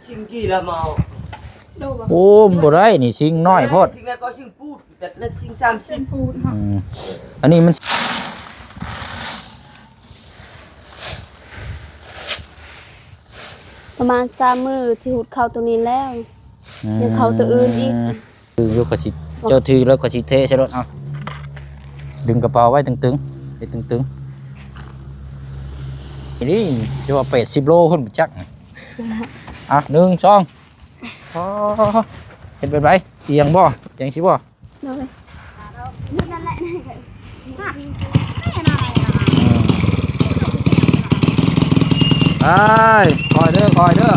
ชิงกี่ละเมาโอ้บ่ได้นี่ชิงน้อยโพดชิงแล้วก็ชิงพูดแต่นั่นชิง30พูดเนาะอันนี้มันประมาณ3 มื้อสิหุดเข้าตัวนี้แล้วยังเข้าตัวอื่นอีกคือยกกระชิเจ้าทีแล้วกระชิเทใช่รถเอาดึงกระเป๋าไว้ตึงๆให้ตึงๆนี่จะว่า80โลขึ้นจักอ่ะ1 2อ๋อเห็นเป็นไรเอียงบ่เอียงสิบ่ไอ้คอยเด้อคอยเด้อ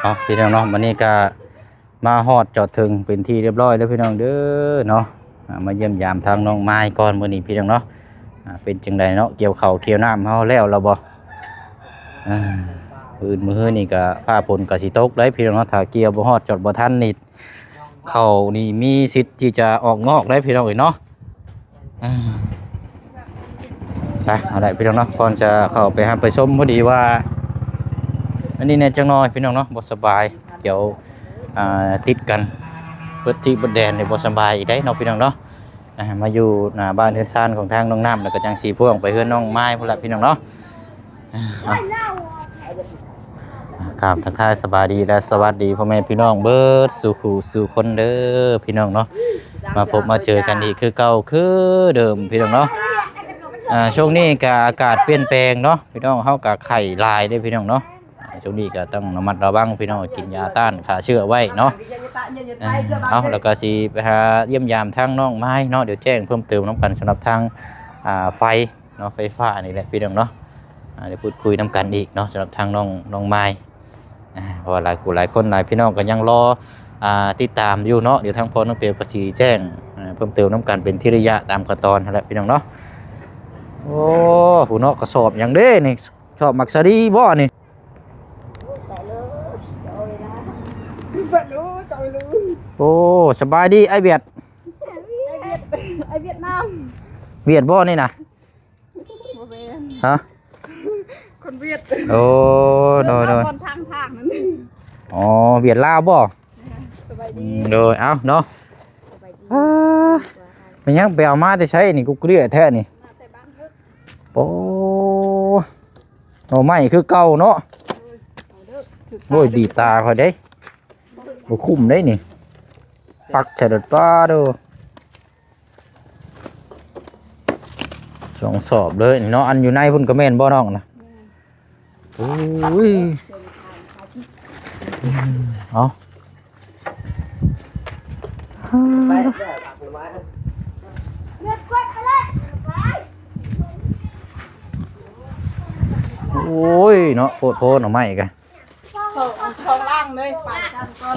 เอาพี่น้องเนาะวันนี้ก็มาฮอดจอดถึงเป็นที่เรียบร้อยแล้วพี่น้องเด้อเนาะมาเยี่ยมยามทางน้องไม้ก่อนมื้อนี้พี่น้องเนาะเป็นจังไดเนาะเกี่ยวข้าวเกี่ยวน้ำเฮาแล้วบ่มื้อนี่ก็ฟ้าฝนก็สิตกเลยพี่น้องเนาะถ้าเกี่ยวบ่ฮอดจอดบ่ทันนี่ข้าวนี่มีสิทธิ์ที่จะออกงอกได้พี่น้องเอ้ยเนาะไปเอาได้พี่น้องเนาะก่อนจะเข้าไปหาไปชมพอดีว่าอันนี้เนี่ยจังน้อยพี่น้องเนาะบ่สบายเดี๋ยวติดกันเพื่อที่บดแดนในบ่สบายอีกได้เนาะพี่น้องเนาะมาอยู่หน้าบ้านเฮือนซ่านของทางน้องน้ำแล้วก็จังสีพ่วงไปเฮือนน้องไม้พุ่นละพี่น้องเนาะกราบทักทายสบายดีและสวัสดีพ่อแม่พี่น้องเบิดสู่ขู่สู่คนเด้อพี่น้องเนาะมาพบมาเจอกันอีกคือเก่าคือเดิมพี่น้องเนาะช่วงนี้ก็อากาศเปลี่ยนแปลงเนาะพี่น้องเฮาก็ไข้ลายได้พี่น้องเนาะช่วงนี้ก็ต้องระมัดระวังพี่น้องกินยาต้านฆ่าเชื้อไว้เนาะเอาแล้วก็สิไปหาเยี่ยมยามทางน้องไม้เนาะเดี๋ยวแจ้งเพิ่มเติมน้ำกันสำหรับทางไฟเนาะไฟฟ้านี่แหละพี่น้องเนาะเดี๋ยวพูดคุยน้ำกันอีกเนาะสำหรับทางน้องไม้เพราะหลายคนหลายพี่น้องก็ยังรอติดตามอยู่เนาะเดี๋ยวทางพ่อน้องเปียก็สิแจ้งเพิ่มเติมน้ำกันเป็นที่ระยะตามขั้นตอนนั่นแหละพี่น้องเนาะโอ้ผู้เนาะกระสอบอย่างเด้นี่ชอบมักซาดีบ่นี่โอ้สบายดีไอเวียดไอเวียดนามเวียดบ่นี่นะฮะคนเวียดโอ้โดยคนทางนั่นอ๋อเวียดลาวบ่สบายดีโดยเอาเนาะมันยังไปเอามาจะใช้นี่กูเกลียดแท้นี่โอ้โอ้ไม่คือเก่าเนาะโอ้ยดีตาคอยได้บ่คุ้มได้นี่ปักใส่รถป้าดู2 สอบเลยเนาะอันอยู่ในพุ่นก็แม่นบ่น้องนะโอ้ยเอาโอ้ยเนาะโพดหน่อไม้กันช่องล่างเลยปาดกันก่อน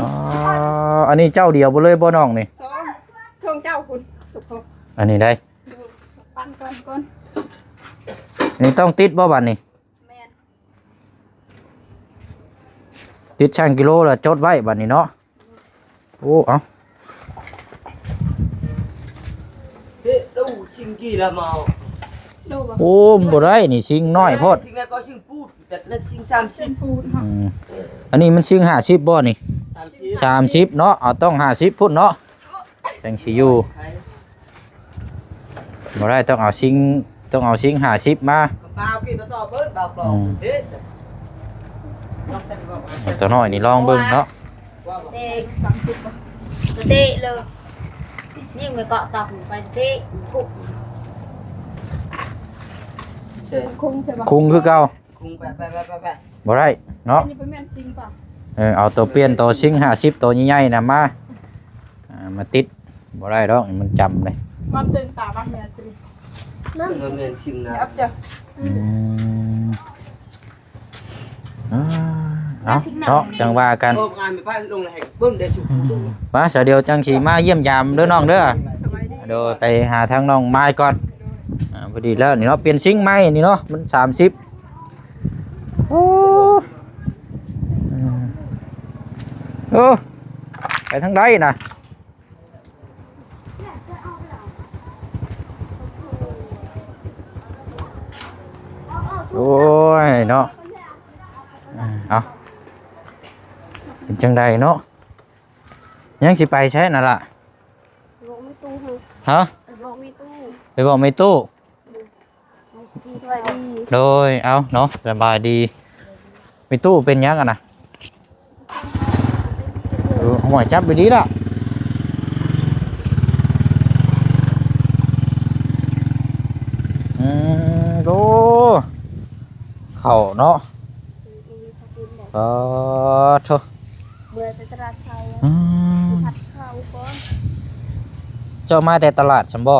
อันนี้เจ้าเดียวบ่เลยบ่น้องนี่ช่องเจ้าคุณอันนี้ได้ปั้นก่อนนี่ต้องติดบ่บัดนี่ติดช่างกิโลละจดไว้บัดนี้เนาะโอ้เอาดูชิงกี่ละเมาโอ้บ่ได้นี่ชิงน้อยโพดชิงแล้วก็ชิงพูดแต่นั่นชิง30พูดอันนี้มันชิง50บ่นี่30เนาะเอาต้อง50พุ่นเนาะจังสิอยู่บ่ได้ต้องเอาชิง50มาเปล่ากินต่อเบิดเปล่าเปล่าเด็ดตัวน้อยนี่ลองเบิ่งเนาะเด็ก30เตะเลยยิ่งไปเกาะตอกไปเตะกุกคุ้งใช่ป่ะคุ้งคือเก่าคุ้งไปบ่ได้เนาะอันนี้เป็นแม่นซิงป่ะเอาตัวเปลี่ยนตัวชิง50ตัวใหญ่ๆน่ะมาติดบ่ได้ดอกมันจำเลยมันตึงตาบ้างแม่สินั่นมันเป็นชิงนะครับจ้ะเนาะจังว่ากันงานไปป้าลงเลยเบิ้มเดี๋ยวชุบมาเสียเดียวจังสีมาเยี่ยมยามเด้อน้องเด้อ โดยไปหาทางน้องไม้ก่อนพอดีแล้วนี่เนาะเปลี่ยนซิงค์ไม้นี่เนาะมัน30โอ้โอ้ไปทางใดน่ะโอ้ยเนาะเอาเป็นจังใดเนาะยังสิไปใช่น่ะล่ะฮะไปบอกไม่ตู้สวัสดี โดยเอาเนาะสบายดีไม่ตู้เป็นยังกันนะหัวจับไปดีละโอ้เข่าเนาะโถ เบื่อจะตลาดไทยผัดข้าวก่อน เจ้ามาแต่ตลาดฉันบ่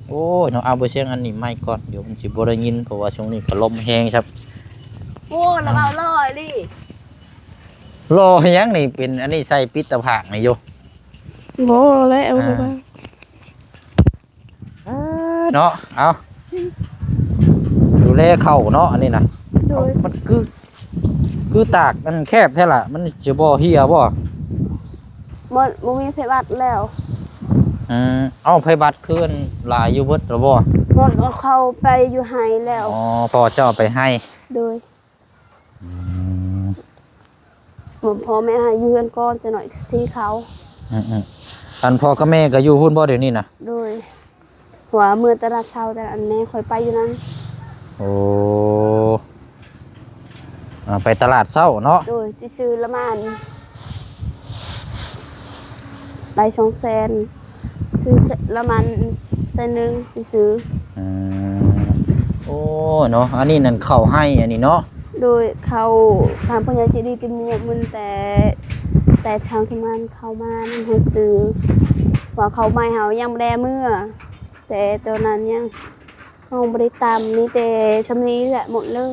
โอ้ยน้องเอาไปเชียงอันนี้ไม่ก่อนเดี๋ยวมันสิบ่ได้ยินเพราะว่าช่วงนี้ก็ลมแห้งครับ โอ้ระเบาลอยดิ รอยังนี่เป็นอันนี้ใส่ปิดตะผากนี่อยู่ โอ้แล้วเอาไป เนาะเอาดูแลเข่าเนาะอันนี้นะ โดย มันคือตากมันแคบแท้ล่ะมันจะบ่เหี่ยบ่ มันมีเพบัตแล้ว เอาไผบัตรคืนหลายอยู่เบิดแล้วบ่ มันก็เข้าไปอยู่ไฮแล้ว อ๋อพอเจ้าไปให้ โดยผมพ่อแม่หายืนก้อนจะหน่อยซีเขา อันพ่อกับแม่ก็อยู่หุ่นบ่เดี๋ยวนี้นะ โดยหัวมือตลาดเช้าแต่อันแม่คอยไปอยู่นั้น โอ้ไปตลาดเช้าเนาะ โดยที่ซื้อละมันได้200,000ซื้อละมัน100,000ที่ซื้อ โอ้เนาะอันนี้นั่นเข้าให้อันนี้เนาะ โดยเขาทางพญาจีดีเป็นหมวกมันแต่ทางที่มันเข้ามานั่นเขาซื้อว่าเขาไม่เขายังไม่ได้เมื่อแต่ตอนนั้นยังเขาไม่ได้ตามนี่แต่สำนีแหละหมดเลย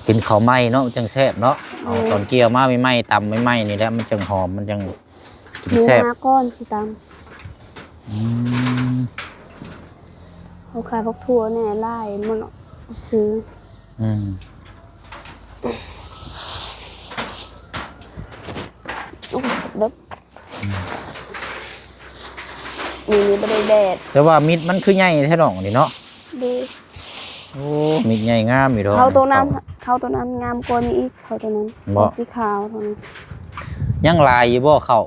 กินข้าวไหม้เนาะจังแซ่บเนาะเอาตอนเกี่ยวมาไม่ไหม้ตำไม่ไหม้นี่แหละมันจังหอมมันจังกิน มี แซ่บ 5 ก้อนสิตามเขาขายพวกทั่วแน่ไล่มันซื้อโอ้เด็กมีไม่ได้แดด แต่ว่ามิดมันคือใหญ่แท้ดอกนี่เนาะ ดี โอ้มิดใหญ่งามอยู่ดอก เขาตัวนั้นงามกว่านี้อีกเขาตัวนั้นสีขาวเท่านั้น ยังลายอยู่บ่เข้า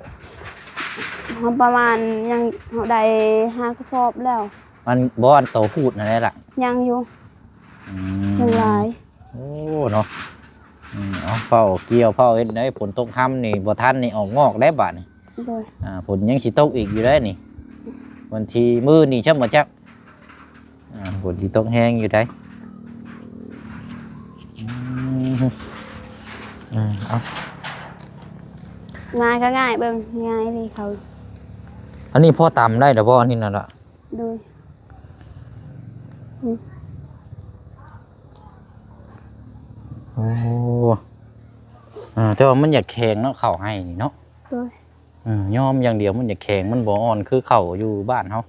ประมาณยังเขาได้5 กระสอบแล้ว มันบ่อันโตพูดนั่นแหละ ยังอยู่ยังหลาย โอ้เนาะเอาเฝ้าเกี่ยวเฝ้าเฮ็ดได้ฝนตกค่ำนี่บ่ทันนี่ออกงอกได้บาดนี่ โดย ฝนยังสิตกอีกอยู่ได้นี่วันที่มื้อนี่ช่ำบ่จักฝนสิตกแห้งอยู่ได้เอา ง่ายก็ง่ายเบิ่งง่ายเลยเขา อันนี้พ่อตำได้แต่พ่ออันนี้นั่นล่ะ โดย โอ้แต่ว่ามันอยากแข็งเนาะเข่าให้นี่เนาะ โดย ยอมอย่างเดียวมันอยากแข็งมันบ่อ่อนคือเข่าอยู่บ้านเฮา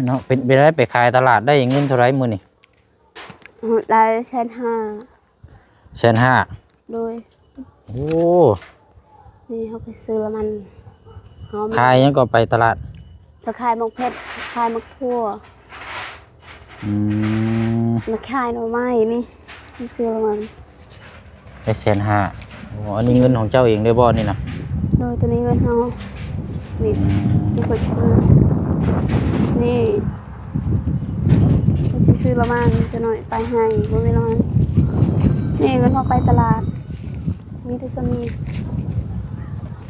เนาะเป็นไปได้ไปขายตลาดได้เงินเท่าไรมื้อนี่ ได้1,500,000 1,500,000 โดย โอ้ นี่เขาไปซื้อแล้วมันหอม ขายยังก็ไปตลาด สะขายมักเพชรขายมักทั่วมาขายหน่อไม้นี่ที่ซื้อแล้วมัน ได้1,500,000โอ้อันนี้เงินของเจ้าเองได้บ่นี่นะ โดยตัวนี้เงินเขานี่นี่คนซื้อนี่คนซื้อละมันจะหน่อยไปให้บ่มีละมันนี่เงินเขาไปตลาดมีแต่สามี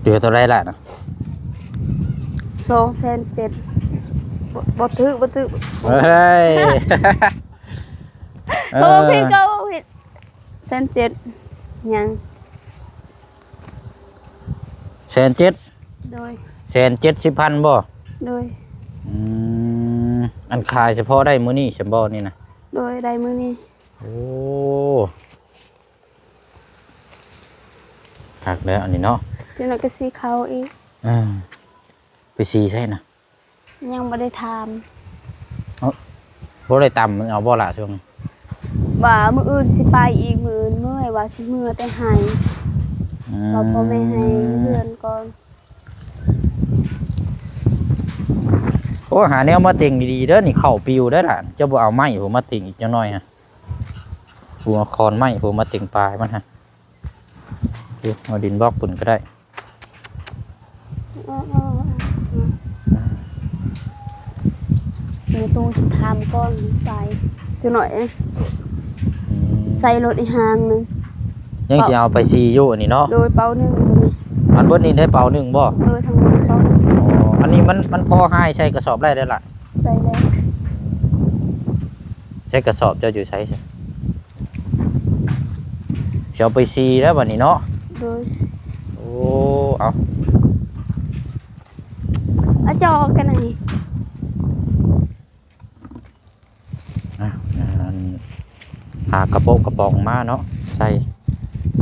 เดี๋ยวเท่าไรล่ะนะ 2,700,000บ่ถือ เฮ้ย โอ้ผิดก็ผิด1,700,000ยัง 1,700,000 โดย 1,700,000บ่ โดย อันขายเฉพาะได้มื้อนี้ฉันบ่นี่นะ โดยได้มื้อนี้ โอ้คักแล้วอันนี้เนาะ จะ จังนั้นก็สิเขาอีก ไปซีใช่นะ ยังบ่ได้ถาม บ่ได้ต่ำมันเอาบ่ละช่วง ว่ามื้ออื่นสิไปอีกมื้ออื่นเมื่อยว่าสิมื้อแต่ให้ก็พ่อแม่ให้เพื่อนก่อน โอ้หาแนวมาเต็งดีๆเด้อนี่เข่าปิวเด้อล่ะเจ้าบ่เอาไม้ผมมาเต็งอีกจังหน่อยฮะผมเอาคอนไม้ผมมาเต็งปลายมันฮะเอาดินบล็อกปุ่นก็ได้ ในตู้สิถามก่อนไปจังหน่อยใส่รถอีกหางนึง ยังสิเอาไปซีอยู่อันนี้เนาะ โดยเป้าหนึงตัวนี้ มันเบิดนี่ได้เป่าหนึ่งบ่ โดยทั้งหมดเป้าหนึง อ๋ออันนี้มันพอให้ใช้กระสอบได้เด้อล่ะ ได้แล้ว ใช้กระสอบเจ้าอยู่ใช้ใช่สิเอาไปซีแล้วบัดนี้เนาะ โดย โอ้เอา อาจอกันไหน หากระโปงกระป๋องมาเนาะใส่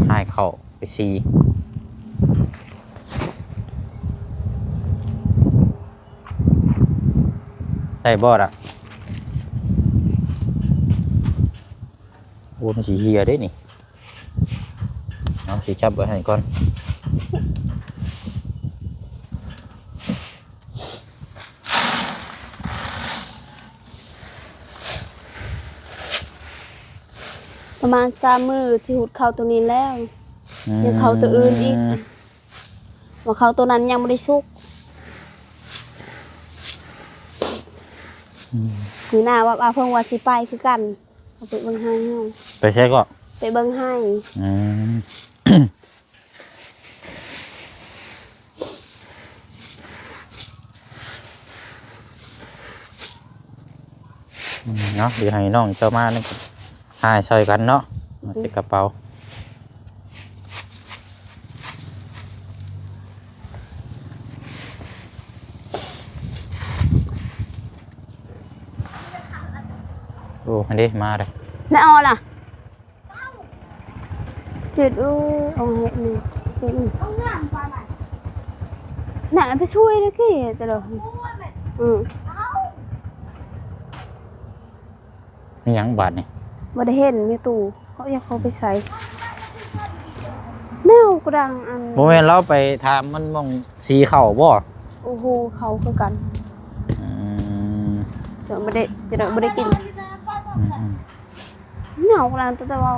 ให้เข้าไปซีได้บ่ล่ะโอ้มันสีเฮียได้นี่เอาสิจับไว้ให้ก่อนประมาณ3 มื้อสิหุดเข้าตัวนี้แล้วยังเข้าตัวอื่นอีกว่าเข้าตัวนั้นยังบ่ได้สุกคือหน้าว่าเอาเพิ่งว่าสิไปคือกันเอาไปเบิ่งให้เฮา ไปใช้ก็ ไปเบิ่งให้ อืม เนาะเดี๋ยวให้น้องเจ้ามานี่หายซอยกันเนาะมาใส่กระเป๋าโอ้อันนี้มาเลย แล้วเอาล่ะจืดอู้เอาให้นี่จืดเอาน้ำปลาน่ะไปช่วยแล้วกี่แต่ละนี่ยังบาทนี่ บ่ได้เห็นมีตู้เขาอยากเขาไปใส่แนวกระดังอัน โมเมนต์เราไปทำมันมองสีเข่าบ่ โอ้โหเขาคือกัน อืม จะบ่ได้กิน อืม แนวกระดังแต่ว่า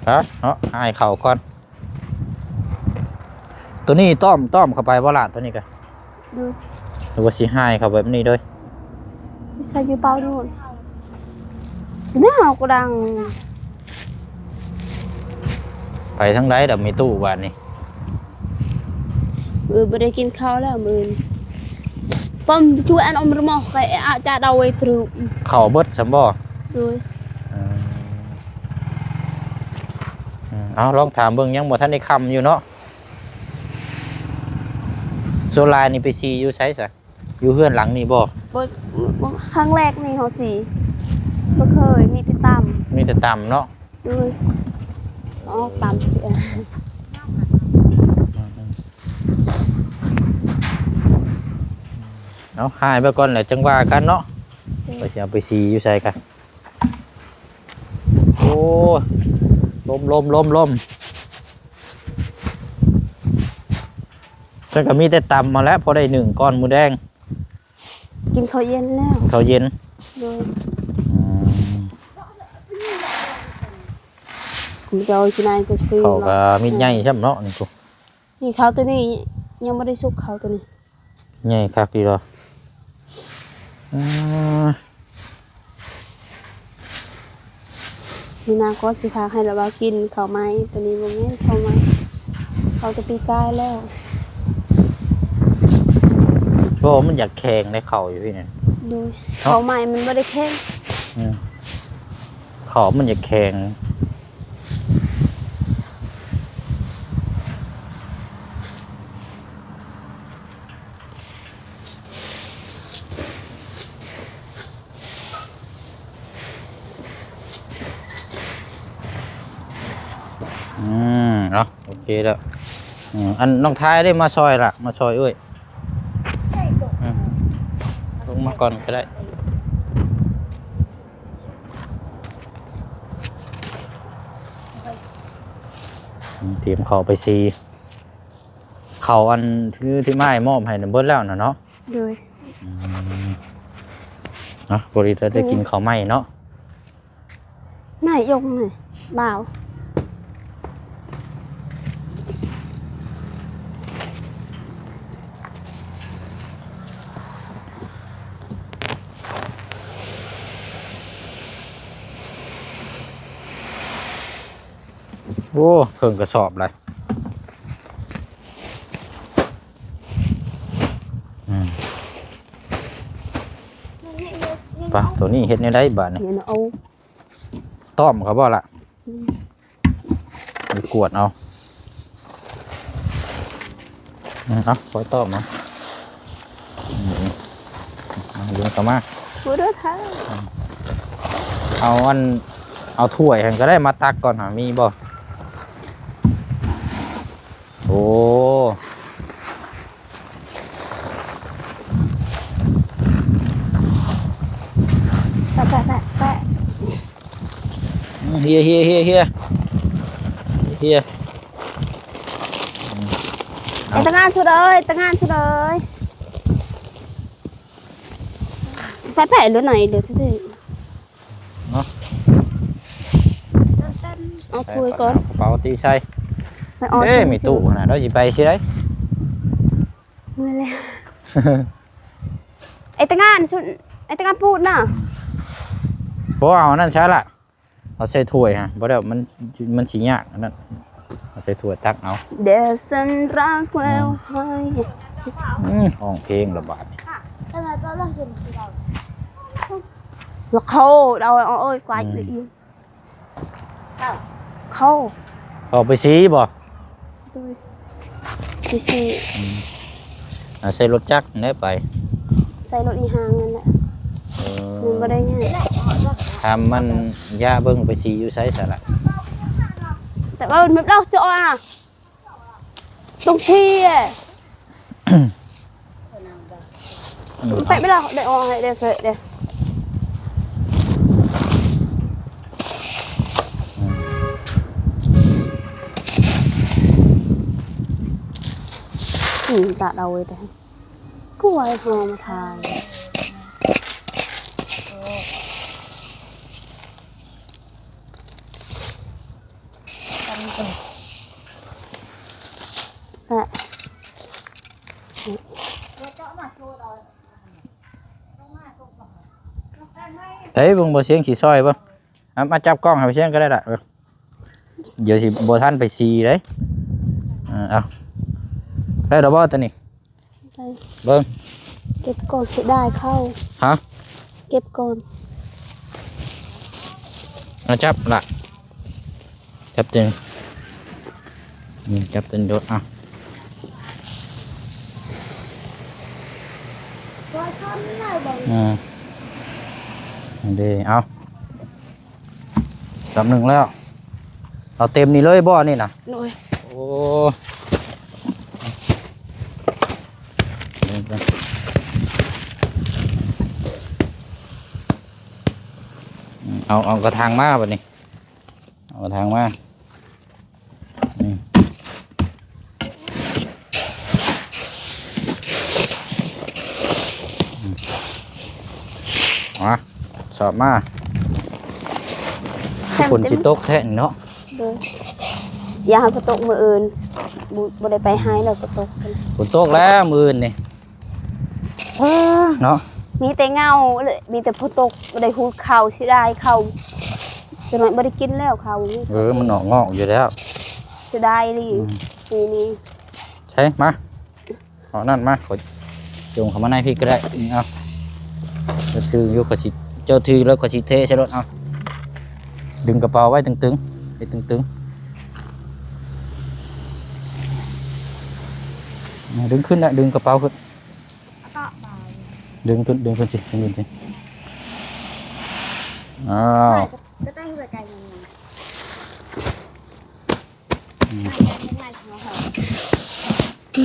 ครับเนาะให้เข่าก่อนตัวนี้ต้อมเข้าไปบ่ล่ะตัวนี้กัน ดู หรือว่าสีให้เข้าแบบนี้ด้วย ใส่อยู่เปล่านู่นแนวกระดัง ไปทั้งไรแต่มีตู้บานนี่ บ่ได้กินข้าวแล้วมื้อป้อมช่วยอันอมรมอใครอาจจะเอาไว้ตรึ เข่าเบิดสำบ่ ดู เอาลองถามเบิ่งยังบ่ทันได้คำอยู่เนาะโซลานี่ไปซีอยู่ไสซะอยู่เฮือนหลังนี่บ่ บ่ครั้งแรกนี่เขาสิบ่เคยมีแต่ตำ มีแต่ต่ำเนาะ ดูอ๋อตำเสีย เอาหายไปก่อนแหละจังว่ากันเนาะไปสิเอาไปซีอยู่ไสกันโอ้ลมฉันก็มีแต่ตำมาแล้วพอได้1ก้อนหมูแดง กินข้าวเย็นแล้ว ข้าวเย็น ดูคุณจะเอาที่ไหนก็ช่วย เขาก็มีใหญ่ใช่ไหมเนาะนี่กู นี่ข้าวตัวนี้ยังไม่ได้สุกข้าวตัวนี้ ใหญ่คักดีเหรอมีนาก็สิพาให้เราว่ากินข้าวไม้ตัวนี้บ่แม่นข้าวไม้ข้าวตะปีกายแล้ว ก็มันอยากแข็งในเข่าอยู่พี่เนี่ย ดูข้าวไม้มันบ่ได้แข็ง เข่ามันอยากแข็งเนาะโอเคแล้ว อันน้องท้ายได้มาซอยล่ะมาซอยเอ้ย ใช่ตก ลงมาก่อนก็ได้เตรียมเขาไปซีเขาอันที่ไม้มอบให้นำเบิดแล้วนะเนาะ โดย บริษัทได้กินเขาวไหม้เนาะ นายยงหน่อยบ่าว โอ้เครื่องกระสอบเลยปะตัวนี้เฮ็ดในได้บาทนี่ เดี๋ยวเอา ต้อมเขาบ่ล่ะไปกวดเอาเอาคอยต้อมเนาะเรื่องกลับมา หัวเด้อท่า เอาถ้วยก็ได้มาตักก่อนหามีบ่โอ้ แปะ เฮียตั้งงานสุดเลยแปะหรือไหนเดี๋ยวที่เอาถ้วยก่อน กระเป๋าตีใช่ ไปเอา มีตู้นะเราสิไปสิได้ เมื่อแล้วไอ้ตั้งงานพูดน่ะ บ่เอานั่นใช่ละเอาใส่ถ้วยฮะบ่ได้มันสิยากนั่นเอาใส่ถ้วยตักเอา เดี๋ยวฉันรักแววให้ ห้องเพลงระบาด แล้วเขาเอาเอ้ยกวาดเลยอีเขา เอาไปซีบ่ ที่สี่ ใส่รถจักรได้ไป ใส่รถอีหางนั่นแหละมันไม่ได้ง่าย ทำมันยาเบิ่งไปซีอยู่ไสซะละ แต่ว่ามันเราจะอ่ะตรงที่ไปไม่ได้เดี๋ยวเอาให้เดี๋ยวตาเราเลยแต่กูไว้หอมาทานเฮ้ยเบิ่งบ่เสียงสิซอยบ่มาจับกล้องให้ไปเสียงก็ได้ล่ะเดี๋ยวสิบ่ทันไปซีเด้เอาได้ดอกบ่ตัวนี้เบิ่ง เก็บก่อนเสียได้เข้า ฮะ เก็บก่อน เอาจับล่ะจับตึงจับตึงโดดเอาเดี๋ยวเอาจับหนึ่งแล้วเอาเต็มนี่เลยบ่นี่นะ หน่อย โอ้เอากระถางมาแบบนี้เอากระถางมาสอบมาคนจิตกแท้เนาะ อย่าให้ตกมืออื่นบ่ได้ไปหายแล้วก็ตก ฝนตกแล้วมือนี่เนาะ มีแต่เงาเลยมีแต่ผู้ตกบ่ได้หูเข่าสิได้เข่าจะน้อยบ่ได้กินแล้วเข่า มันออกงอกอยู่แล้ว สิได้ดินี่ ใช่มาเอานั่นมาขอจงเข้ามาในพี่ก็ได้เอาก็คืออยู่กับเจ้าทีแล้วก็ชิเทใช่รถเอาดึงกระเป๋าไว้ตึงๆให้ตึงๆดึงขึ้นนะดึงกระเป๋าขึ้นดึงขึ้นสิดึงขึ้นสิอ้าวก็ได้หัวใจยังไง ใช้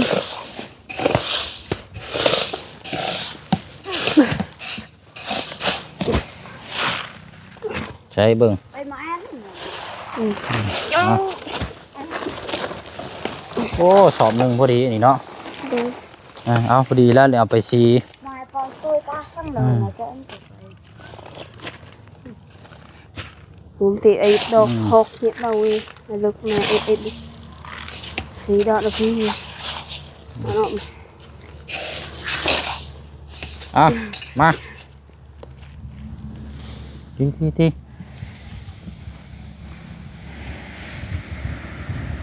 เบิ่ง ไปมาโอ้สอบหนึ่งพอดีนี่เนาะ ดู เอาพอดีแล้วเอาไปซี มาปอนตัวป้าตั้งเลยนะแกผมตีไอ้ดอกหกเนี่ยเราลึกมาไอ้สีดอกเราพี่มาที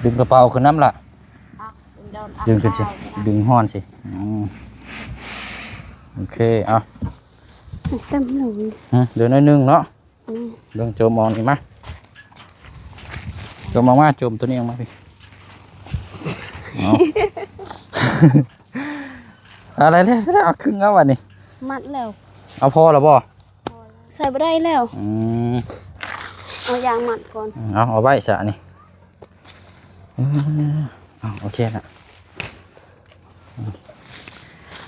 ดึงกระเป๋าขึ้นน้ำละดึงขึ้นสิดึงห้อนสิโอเคเอาเต็มเลยเดี๋ยวน้อยนึงเนาะเรื่องโจมมองนี่มาโจมมองว่าโจมตัวนี้ออกมาพี่อะไรเลยเอาครึ่งแล้ววันนี้มัดแล้วเอาพอแล้วบ่ใส่ไปได้แล้วเอายางมัดก่อนเอาไว้ซะนี่โอเคนะ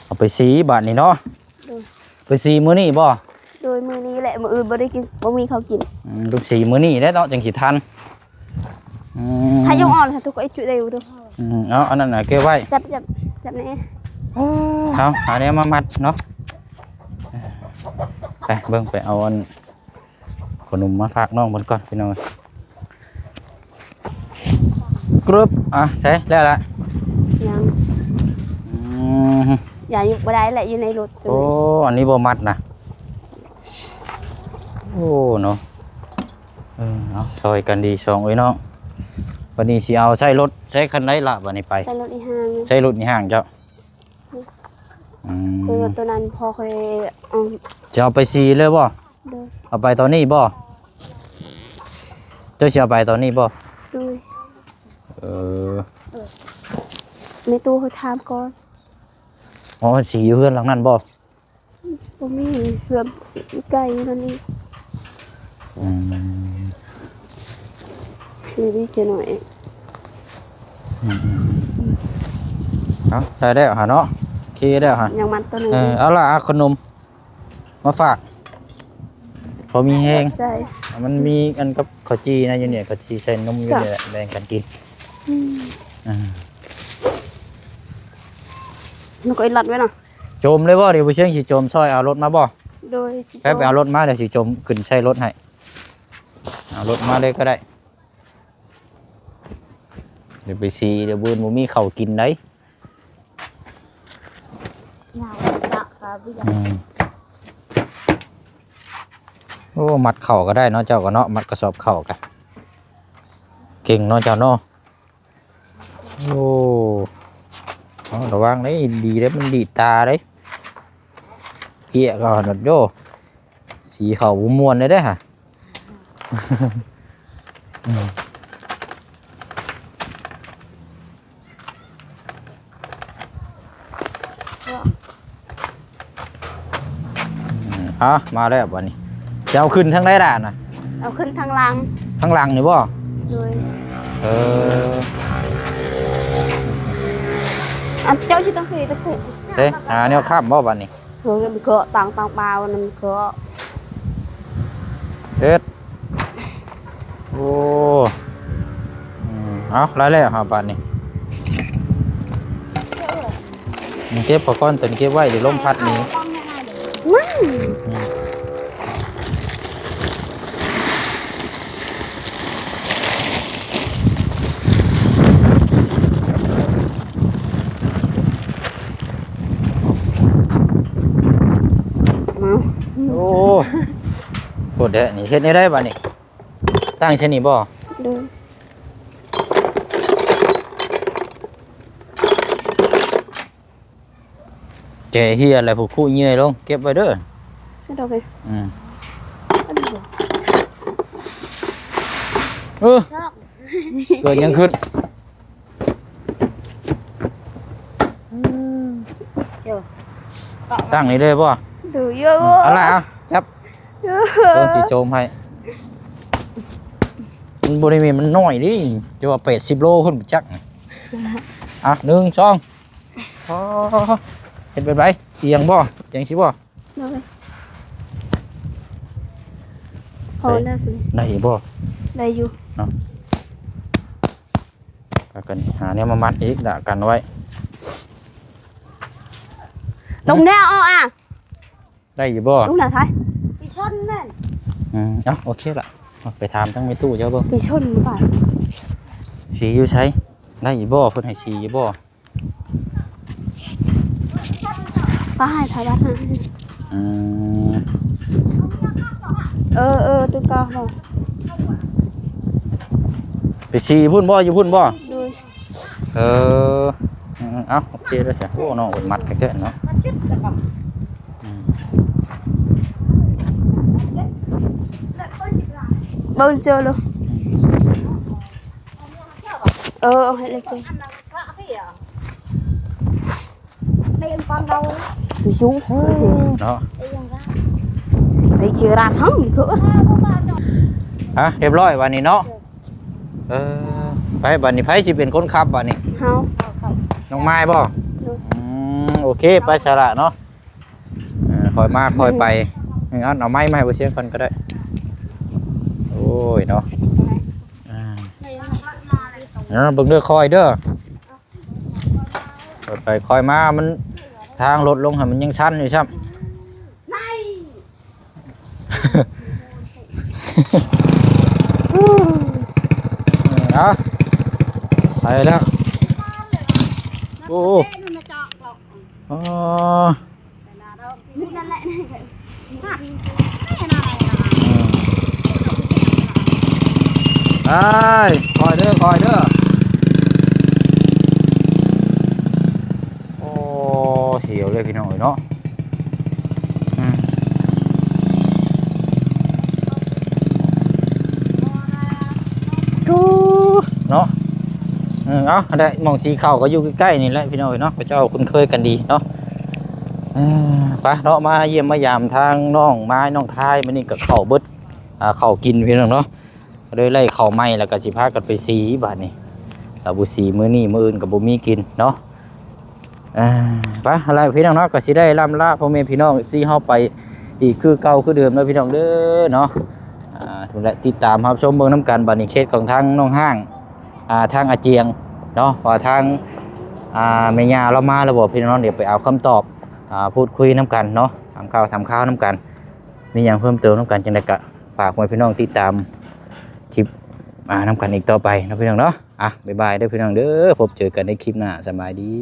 เอาไปสีบาทนี่เนาะไปสีมื้อนี้บ่โดยมื้อนี้แหละมื้ออื่นบ่ได้กินบ่มีเขากินลูกสีมื้อนี้ได้เนาะจังสิทันถ้ายกอ่อนค่ะทุกคนไอ้จุดเร็วดูเอาอันนั้นน่ะเก็บไว้จับนี่เอาอันนี้มามัดเนาะไปเบิ่งไปเอาอันขนมมาฝากน้องเพิ่นก่อนพี่น้องกรุ๊ปใช่แล้วล่ะยังอย่าอยู่บ่ได้แหละอยู่ในรถโอ้อันนี้บ่มัดนะโอ้เนาะเอาซอยกันดี2เอ้ยน้องวันนี้สิเอาใช้รถใช้คันไหนล่ะวันนี้ไปใช้รถอีห้างใช้รถอีห้างเจ้ารถตัวนั้นพอเคยจะเอาไปซีเลยบ่เอาไปตอนนี้บ่เจ้าจะเอาไปตอนนี้บ่ในตู้เขาถามก่อนสีเพื่อนหลังนั้นบ่มีเพื่อนไก่นั่นนี่นี่เจหน่อยเอาได้หาเนาะเคได้หายังมันตัวนึงเอาล่ะขนมมาฝากพอมีแห้งมันมีอันกับข้าวจีนะอยู่เนี่ยข้าวจีใส่นมอยู่เนี่ยแบ่งกันกินมันก็อิรัดไว้น่ะโจมเลยบ่เดี๋ยวไปเชียงสิโจมซอยเอารถมาบ่โดยแป๊บไปเอารถมาเดี๋ยวสิโจมขึ้นใช้รถให้เอารถมาเลยก็ได้เดี๋ยวไปซีเดี๋ยวบืนบ่มีข้าวกินได้โอ้มัดเข่าก็ได้เนาะเจ้าก็เนาะมัดกระสอบเข่ากันเก่งเนาะเจ้าเนาะโอ้ระวังđấyดีđấyมันดีตาđấy kia còn một vô xì khẩu muôn đấy đấy hảมาแล้วบ่นี่จะเอาขึ้นทางไหนด่านน่ะเอาขึ้นทางหลังนี่บ่เจ้าชิต้องเคยตะกุเฮ้ยเนี่ยข้ามบ่บ่นี่มันก็ต่างเบามันก็เด็ดโอ้เอาไล่เลยหาบ่นี่เก็บก้อนตัวนี้เก็บไว้เดี๋ยวลมพัดนี้โอ้โหเด้นี่เฮ็ดได้บ่นี่ตั้งเช่นนี้บ่แกเฮียอะไรผู้คู่เงี้ยลงเก็บไว้เด้อไม่ต้องไปเกิดยังขึ้นตั้งนี่เลยป่ะดูเยอะอะไรจับต้นจีโจมให้มันบริเวณมันน้อยดิจะว่า80 โลขึ้นจัก อ่ะ1 2อ๋อเห็นเป็นไรเอียงบ่เอียงสิบ่ เลยพอได้สิ ได้บ่ ได้อยู่ ก็กันหาเนี่ยมามัดอีกด่ากันไว้ ลงแน่อ้ออ่ะ ได้อยู่บ่ ลูกหนาท้าย เอ้าโอเคละไปถามทั้งมีตู้เจ้าเบิ่ง ปีชนหรือเปล่า สีอยู่ใช้ได้อยู่บ่เพิ่นให้สีอยู่บ่ ป้าให้ทายบ้านให้ อืม ตุ๊กตาบ่ ไปสีพุ่นบ่อยู่พุ่นบ่ ดู เออเอ้าโอเคแล้วสิโอ้น้องเพิ่นมัดกันแก่เนาะอืม เบิ่งเจอเลยเอาให้เลยเจอไปยุ่ง เนาะ ไปเจอร้านห้องคือ ฮะเรียบร้อยวันนี้เนาะเออไปบัดนี้ไผสิเป็นคนขับบัดนี้ เฮา น้องไม้บ่โอเคไปสระเนาะคอยมาคอยไปเอาไม้มาให้บ่เสียงก่อนก็ได้โอ้ยเนาะเบิ่งเด้อคอยเด้อคอยไปคอยมามันทางรถลงให้มันยังชันอยู่ซ้ำเอาไปแล้วโอ้อ๋อไอ้คอยเด้อคอยเด้อโอ้เสียวเลยพี่น้องเนาะเนาะเอาได้มองสีเข่าก็อยู่ใกล้ๆนี่แหละพี่น้องเนาะพระเจ้าคุ้นเคยกันดีเนาะไปเนาะมาเยี่ยมมายามทางน้องไม้น้องทายมันนี่กับเข่าเบิดเข่ากินพี่น้องเนาะเลยไล่เข่าไม้แล้วก็สิพากันไปสีบาดนี่บุสีมื้อนี้มื้ออื่นกับบุมีกินเนาะไปอะไรพี่น้องเนาะก็สิได้ล่ำลาพ่อแม่พี่น้องที่เฮาไปอีกคือเก่าคือเดิมเนาะพี่น้องเด้อเนาะทุกท่านติดตามรับชมเมืองน้ำกันบัดนี้เคสของทางน้องห้างทางอาเจียงเนาะว่าทางแม่ย่าเรามาระบบพี่น้องเดี๋ยวไปเอาคำตอบพูดคุยน้ำกันเนาะทำข้าวน้ำกันมีอย่างเพิ่มเติมน้ำกันจังไดก็ฝากไว้พี่น้องติดตามคลิปน้ำกันอีกต่อไปนะพี่น้องเนาะบ๊ายบายเด้อพี่น้องเด้อพบเจอกันในคลิปหน้าสบายดี